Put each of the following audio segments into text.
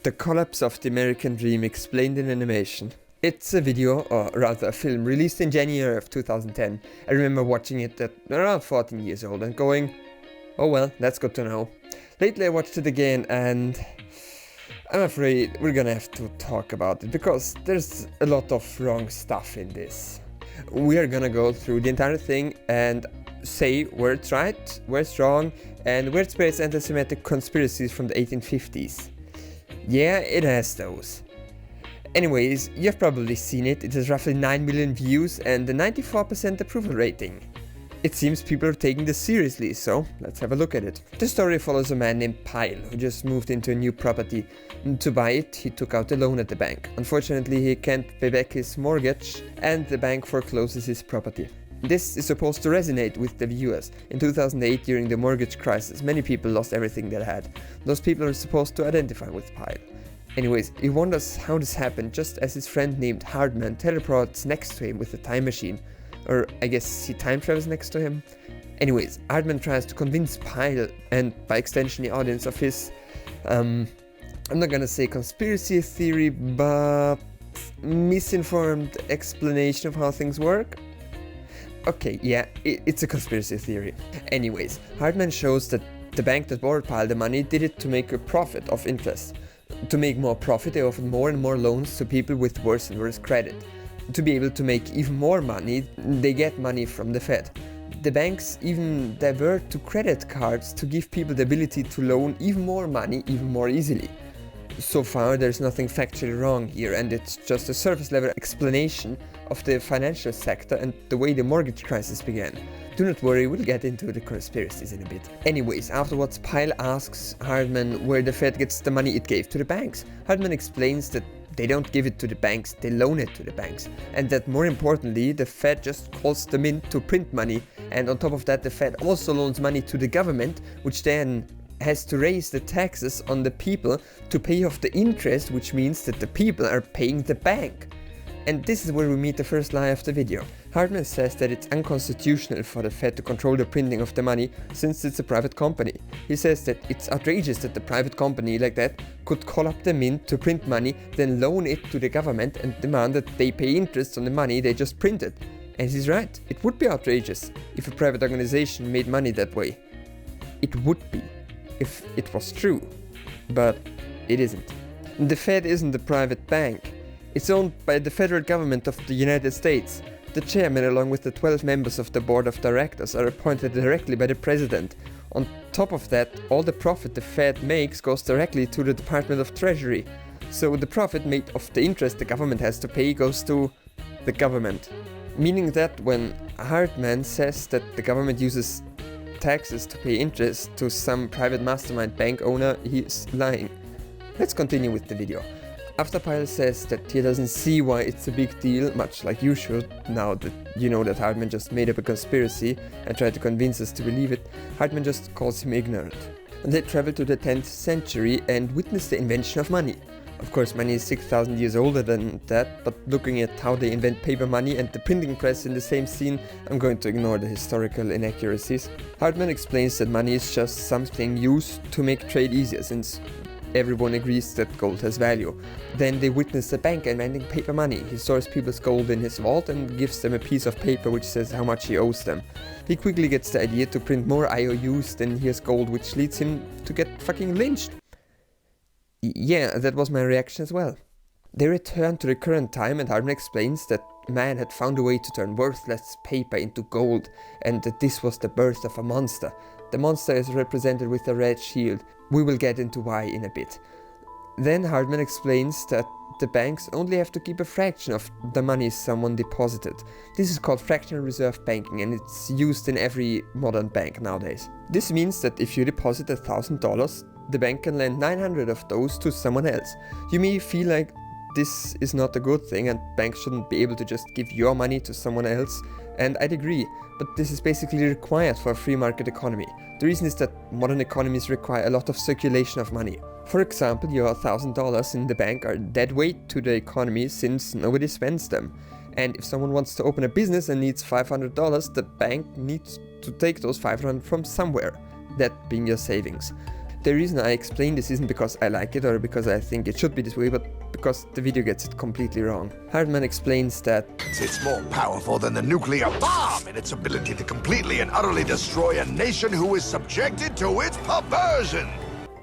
The Collapse of the American Dream Explained in Animation. It's a video, or rather a film, released in January of 2010. I remember watching it at around 14 years old and going, oh well, that's good to know. Lately I watched it again and I'm afraid we're gonna have to talk about it because there's a lot of wrong stuff in this. We are gonna go through the entire thing and say where it's right, where it's wrong, and where it spreads antisemitic conspiracies from the 1850s. Yeah, it has those. Anyways, you've probably seen it. It has roughly 9 million views and a 94% approval rating. It seems people are taking this seriously, so let's have a look at it. The story follows a man named Pyle who just moved into a new property. To buy it, he took out a loan at the bank. Unfortunately, he can't pay back his mortgage and the bank forecloses his property. This is supposed to resonate with the viewers. In 2008, during the mortgage crisis, many people lost everything they had. Those people are supposed to identify with Pyle. Anyways, he wonders how this happened just as his friend named Hardman teleports next to him with a time machine. Or I guess he time travels next to him? Anyways, Hardman tries to convince Pyle, and by extension the audience, of his, I'm not gonna say conspiracy theory, but misinformed explanation of how things work. Okay, yeah, it's a conspiracy theory. Anyways, Hardman shows that the bank that borrowed Pyle the money did it to make a profit of interest. To make more profit, they offered more and more loans to people with worse and worse credit. To be able to make even more money, they get money from the Fed. The banks even divert to credit cards to give people the ability to loan even more money even more easily. So far, there's nothing factually wrong here, and it's just a surface level explanation of the financial sector and the way the mortgage crisis began. Do not worry, we'll get into the conspiracies in a bit. Anyways, afterwards, Pyle asks Hardman where the Fed gets the money it gave to the banks. Hardman explains that they don't give it to the banks, they loan it to the banks. And that more importantly, the Fed just calls them in to print money, and on top of that, the Fed also loans money to the government, which then has to raise the taxes on the people to pay off the interest, which means that the people are paying the bank. And this is where we meet the first lie of the video. Hardman says that it's unconstitutional for the Fed to control the printing of the money since it's a private company. He says that it's outrageous that the private company like that could call up the mint to print money, then loan it to the government and demand that they pay interest on the money they just printed. And he's right, it would be outrageous if a private organization made money that way. It would be, if it was true, but it isn't. The Fed isn't a private bank. It's owned by the federal government of the United States. The chairman, along with the 12 members of the board of directors, are appointed directly by the president. On top of that, all the profit the Fed makes goes directly to the Department of Treasury. So the profit made off the interest the government has to pay goes to the government. Meaning that when Hardman says that the government uses taxes to pay interest to some private mastermind bank owner, he's lying. Let's continue with the video. After Pyle says that he doesn't see why it's a big deal, much like you should, now that you know that Hardman just made up a conspiracy and tried to convince us to believe it, Hardman just calls him ignorant. And they travel to the 10th century and witness the invention of money. Of course, money is 6,000 years older than that, but looking at how they invent paper money and the printing press in the same scene, I'm going to ignore the historical inaccuracies. Hardman explains that money is just something used to make trade easier, since everyone agrees that gold has value. Then they witness a bank inventing paper money. He stores people's gold in his vault and gives them a piece of paper which says how much he owes them. He quickly gets the idea to print more IOUs than he has gold, which leads him to get fucking lynched. Yeah, that was my reaction as well. They return to the current time and Hardman explains that man had found a way to turn worthless paper into gold and that this was the birth of a monster. The monster is represented with a red shield. We will get into why in a bit. Then Hardman explains that the banks only have to keep a fraction of the money someone deposited. This is called fractional reserve banking and it's used in every modern bank nowadays. This means that if you deposit $1,000, the bank can lend 900 of those to someone else. You may feel like this is not a good thing and banks shouldn't be able to just give your money to someone else, and I'd agree, but this is basically required for a free market economy. The reason is that modern economies require a lot of circulation of money. For example, your $1,000 in the bank are dead weight to the economy since nobody spends them. And if someone wants to open a business and needs $500, the bank needs to take those $500 from somewhere, that being your savings. The reason I explain this isn't because I like it or because I think it should be this way, but because the video gets it completely wrong. Hartman explains that it's more powerful than the nuclear bomb in its ability to completely and utterly destroy a nation who is subjected to its perversion.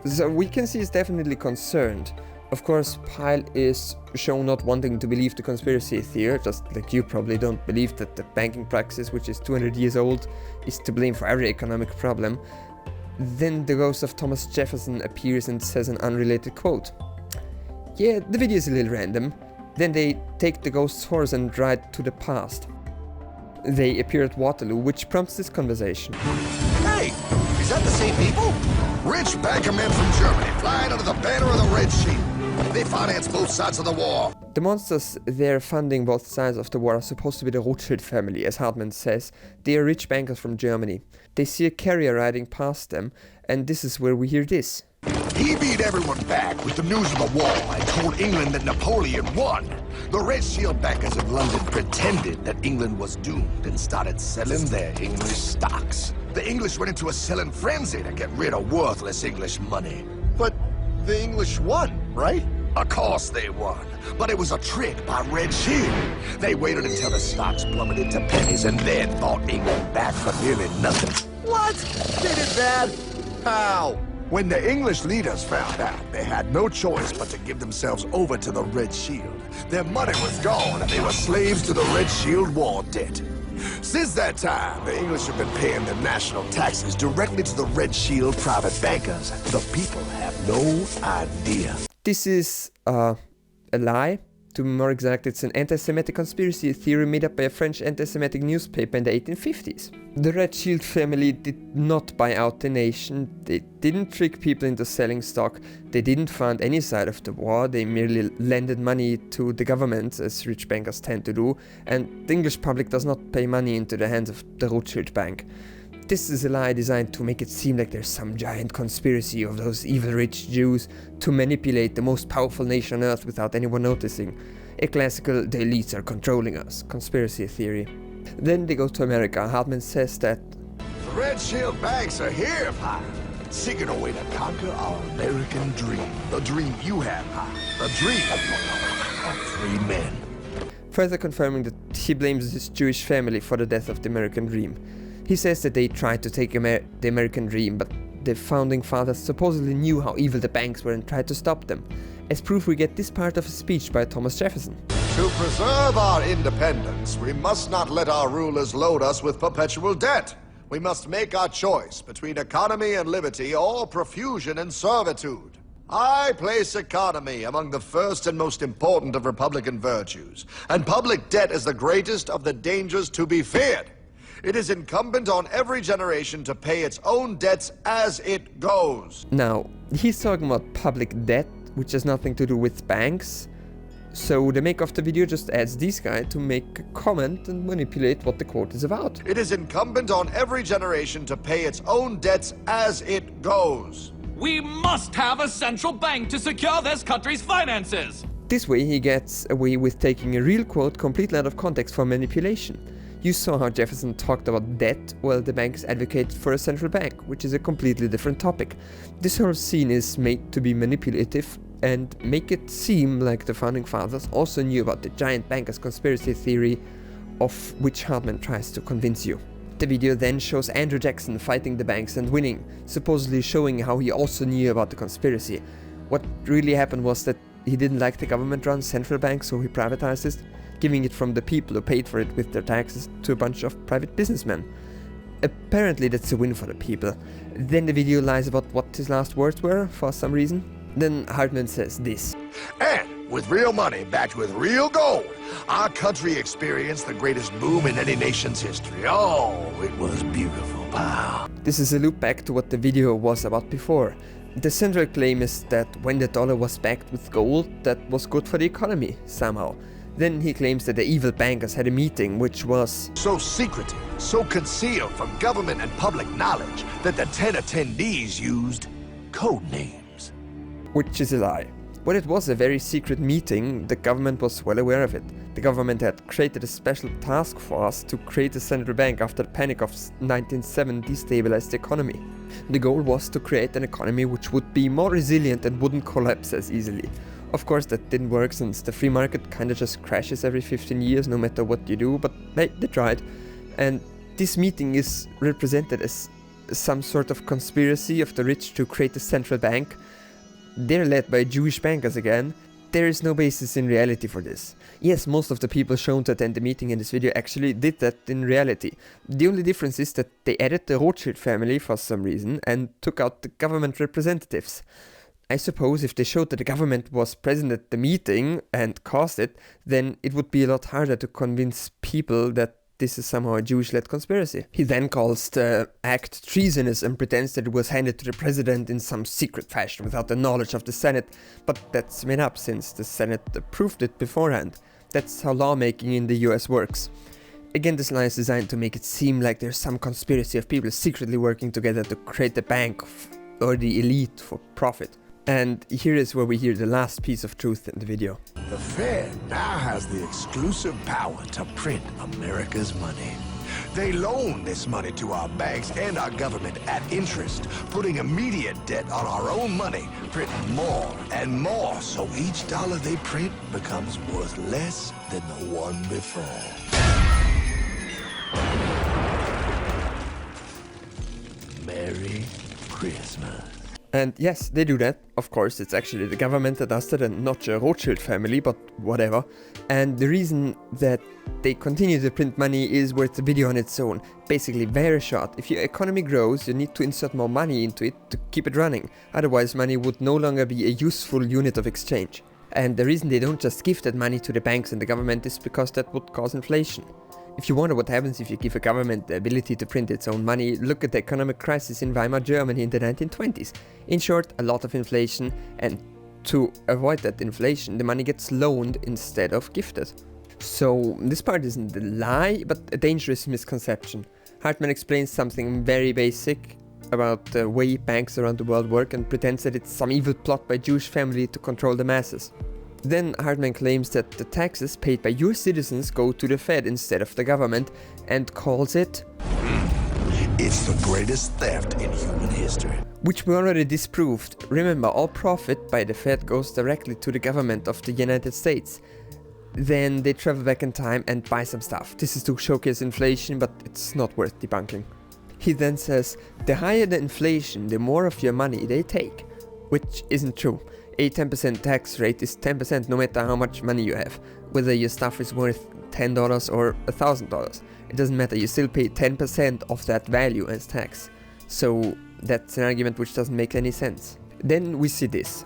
So we can see he's definitely concerned. Of course, Pyle is shown not wanting to believe the conspiracy theory, just like you probably don't believe that the banking practice, which is 200 years old, is to blame for every economic problem. Then the ghost of Thomas Jefferson appears and says an unrelated quote. Yeah, the video is a little random. Then they take the ghost's horse and ride to the past. They appear at Waterloo, which prompts this conversation. Hey, is that the same people? Rich banker men from Germany flying under the banner of the Red Shield. They finance both sides of the war. The monsters they're funding both sides of the war are supposed to be the Rothschild family, as Hartman says. They are rich bankers from Germany. They see a carrier riding past them, and this is where we hear this. He beat everyone back with the news of the war and told England that Napoleon won. The Red Shield bankers of London pretended that England was doomed and started selling their English stocks. The English went into a selling frenzy to get rid of worthless English money. But the English won, right? Of course they won, but it was a trick by Red Shield. They waited until the stocks plummeted to pennies and then bought England back for nearly nothing. What? They did that? How? When the English leaders found out, they had no choice but to give themselves over to the Red Shield. Their money was gone and they were slaves to the Red Shield war debt. Since that time, the English have been paying their national taxes directly to the Red Shield private bankers. The people have no idea. This is a lie. To be more exact, it's an antisemitic conspiracy theory made up by a French antisemitic newspaper in the 1850s. The Red Shield family did not buy out the nation, they didn't trick people into selling stock, they didn't fund any side of the war, they merely lended money to the government, as rich bankers tend to do, and the English public does not pay money into the hands of the Rothschild Bank. This is a lie designed to make it seem like there's some giant conspiracy of those evil rich Jews to manipulate the most powerful nation on earth without anyone noticing. A classical, the elites are controlling us, conspiracy theory. Then they go to America. Hartman says that the Red Shield banks are here, Pyle, seeking a way to conquer our American dream. The dream you have, Pyle. The dream of free men. Further confirming that he blames his Jewish family for the death of the American dream. He says that they tried to take the American dream, but the founding fathers supposedly knew how evil the banks were and tried to stop them. As proof, we get this part of a speech by Thomas Jefferson. To preserve our independence, we must not let our rulers load us with perpetual debt. We must make our choice between economy and liberty or profusion and servitude. I place economy among the first and most important of Republican virtues, and public debt is the greatest of the dangers to be feared. It is incumbent on every generation to pay its own debts as it goes. Now, he's talking about public debt, which has nothing to do with banks. So the maker of the video just adds this guy to make a comment and manipulate what the quote is about. It is incumbent on every generation to pay its own debts as it goes. We must have a central bank to secure this country's finances. This way he gets away with taking a real quote completely out of context for manipulation. You saw how Jefferson talked about debt, while the bankers advocated for a central bank, which is a completely different topic. This whole scene is made to be manipulative and make it seem like the founding fathers also knew about the giant bankers conspiracy theory, of which Hartman tries to convince you. The video then shows Andrew Jackson fighting the banks and winning, supposedly showing how he also knew about the conspiracy. What really happened was that he didn't like the government-run central bank, so he privatized it, giving it from the people who paid for it with their taxes to a bunch of private businessmen. Apparently that's a win for the people. Then the video lies about what his last words were, for some reason. Then Hartman says this. And with real money backed with real gold, our country experienced the greatest boom in any nation's history. Oh, it was beautiful, pal. This is a loop back to what the video was about before. The central claim is that when the dollar was backed with gold, that was good for the economy, somehow. Then he claims that the evil bankers had a meeting which was so secretive, so concealed from government and public knowledge that the 10 attendees used code names. Which is a lie. But it was a very secret meeting, the government was well aware of it. The government had created a special task force to create a central bank after the panic of 1907 destabilized the economy. The goal was to create an economy which would be more resilient and wouldn't collapse as easily. Of course that didn't work since the free market kinda just crashes every 15 years no matter what you do, but hey, they tried. And this meeting is represented as some sort of conspiracy of the rich to create a central bank. They're led by Jewish bankers again. There is no basis in reality for this. Yes, most of the people shown to attend the meeting in this video actually did that in reality. The only difference is that they added the Rothschild family for some reason and took out the government representatives. I suppose if they showed that the government was present at the meeting and caused it, then it would be a lot harder to convince people that this is somehow a Jewish-led conspiracy. He then calls the act treasonous and pretends that it was handed to the president in some secret fashion without the knowledge of the Senate, but that's made up since the Senate approved it beforehand. That's how lawmaking in the US works. Again, this line is designed to make it seem like there's some conspiracy of people secretly working together to create the bank or the elite for profit. And here is where we hear the last piece of truth in the video. The Fed now has the exclusive power to print America's money. They loan this money to our banks and our government at interest, putting immediate debt on our own money, printing more and more, so each dollar they print becomes worth less than the one before. Merry Christmas. And yes, they do that. Of course, it's actually the government that does that and not the Rothschild family, but whatever. And the reason that they continue to print money is worth a video on its own. Basically, very short. If your economy grows, you need to insert more money into it to keep it running. Otherwise, money would no longer be a useful unit of exchange. And the reason they don't just give that money to the banks and the government is because that would cause inflation. If you wonder what happens if you give a government the ability to print its own money, look at the economic crisis in Weimar Germany in the 1920s. In short, a lot of inflation, and to avoid that inflation, the money gets loaned instead of gifted. So this part isn't a lie, but a dangerous misconception. Hartman explains something very basic about the way banks around the world work and pretends that it's some evil plot by Jewish family to control the masses. Then Hartman claims that the taxes paid by US citizens go to the Fed instead of the government and calls it It's the greatest theft in human history. Which we already disproved. Remember, all profit by the Fed goes directly to the government of the United States. Then they travel back in time and buy some stuff. This is to showcase inflation, but it's not worth debunking. He then says, the higher the inflation, the more of your money they take. Which isn't true. A 10% tax rate is 10% no matter how much money you have, whether your stuff is worth $10 or $1,000. It doesn't matter, you still pay 10% of that value as tax. So that's an argument which doesn't make any sense. Then we see this.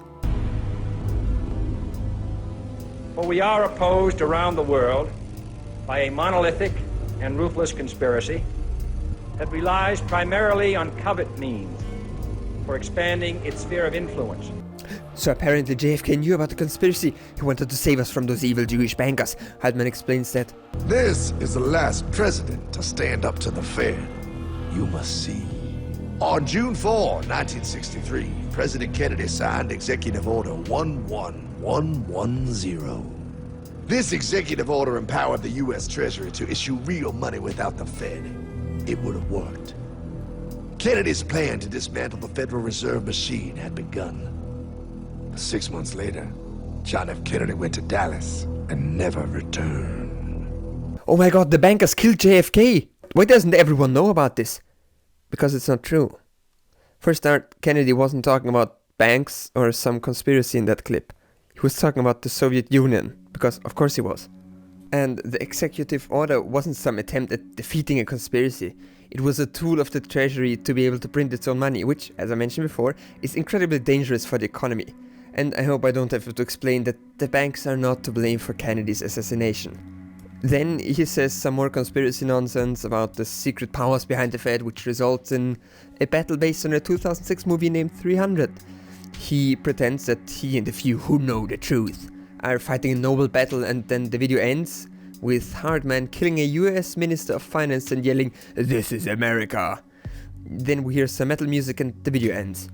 For we are opposed around the world by a monolithic and ruthless conspiracy that relies primarily on covert means for expanding its sphere of influence. So apparently JFK knew about the conspiracy. He wanted to save us from those evil Jewish bankers. Hartman explains that This is the last president to stand up to the Fed. You must see. On June 4, 1963, President Kennedy signed Executive Order 11110. This executive order empowered the U.S. Treasury to issue real money without the Fed. It would have worked. Kennedy's plan to dismantle the Federal Reserve machine had begun. 6 months later, John F. Kennedy went to Dallas and never returned. oh my god, the bankers killed JFK! Why doesn't everyone know about this? Because it's not true. For a start, Kennedy wasn't talking about banks or some conspiracy in that clip. He was talking about the Soviet Union, because of course he was. And the executive order wasn't some attempt at defeating a conspiracy. It was a tool of the Treasury to be able to print its own money, which, as I mentioned before, is incredibly dangerous for the economy. And I hope I don't have to explain that the banks are not to blame for Kennedy's assassination. Then he says some more conspiracy nonsense about the secret powers behind the Fed, which results in a battle based on a 2006 movie named 300. He pretends that he and the few who know the truth are fighting a noble battle, and then the video ends with Hartman killing a US Minister of Finance and yelling, "This is America!" Then we hear some metal music and the video ends.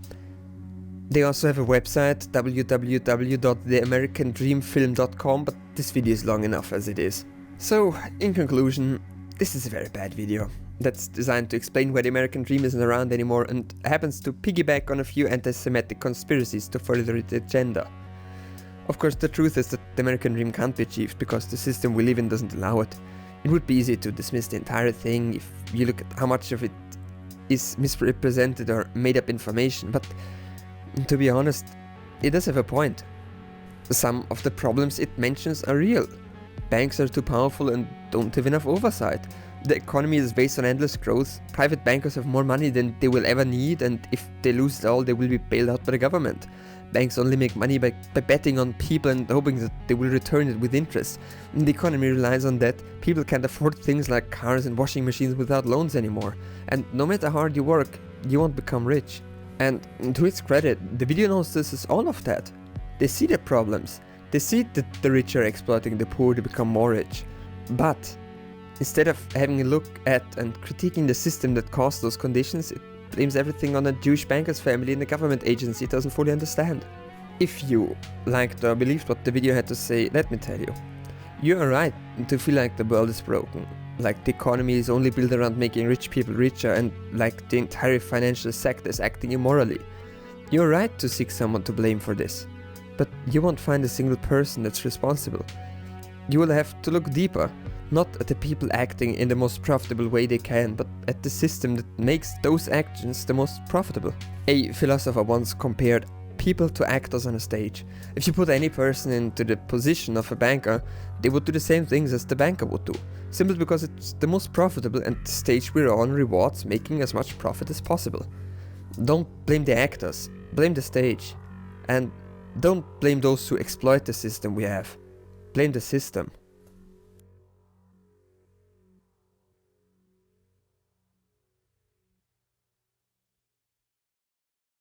They also have a website, www.theamericandreamfilm.com, but this video is long enough as it is. So, in conclusion, this is a very bad video that's designed to explain why the American dream isn't around anymore and happens to piggyback on a few antisemitic conspiracies to further its agenda. Of course, the truth is that the American dream can't be achieved because the system we live in doesn't allow it. It would be easy to dismiss the entire thing if you look at how much of it is misrepresented or made up information, but to be honest, it does have a point. Some of the problems it mentions are real. Banks are too powerful and don't have enough oversight. The economy is based on endless growth. Private bankers have more money than they will ever need, and if they lose it all, they will be bailed out by the government. Banks only make money by betting on people and hoping that they will return it with interest. And the economy relies on that. People can't afford things like cars and washing machines without loans anymore. And no matter how hard you work, you won't become rich. And to its credit, the video knows this is all of that. They see the problems. They see that the rich are exploiting the poor to become more rich. But instead of having a look at and critiquing the system that caused those conditions, it blames everything on a Jewish banker's family and a government agency it doesn't fully understand. If you liked or believed what the video had to say, let me tell you, you are right to feel like the world is broken, like the economy is only built around making rich people richer, and like the entire financial sector is acting immorally. You are right to seek someone to blame for this, but you won't find a single person that's responsible. You will have to look deeper, not at the people acting in the most profitable way they can, but at the system that makes those actions the most profitable. A philosopher once compared people to actors on a stage. If you put any person into the position of a banker, they would do the same things as the banker would do, simply because it's the most profitable and the stage we're on rewards making as much profit as possible. Don't blame the actors, blame the stage. And don't blame those who exploit the system we have. Blame the system.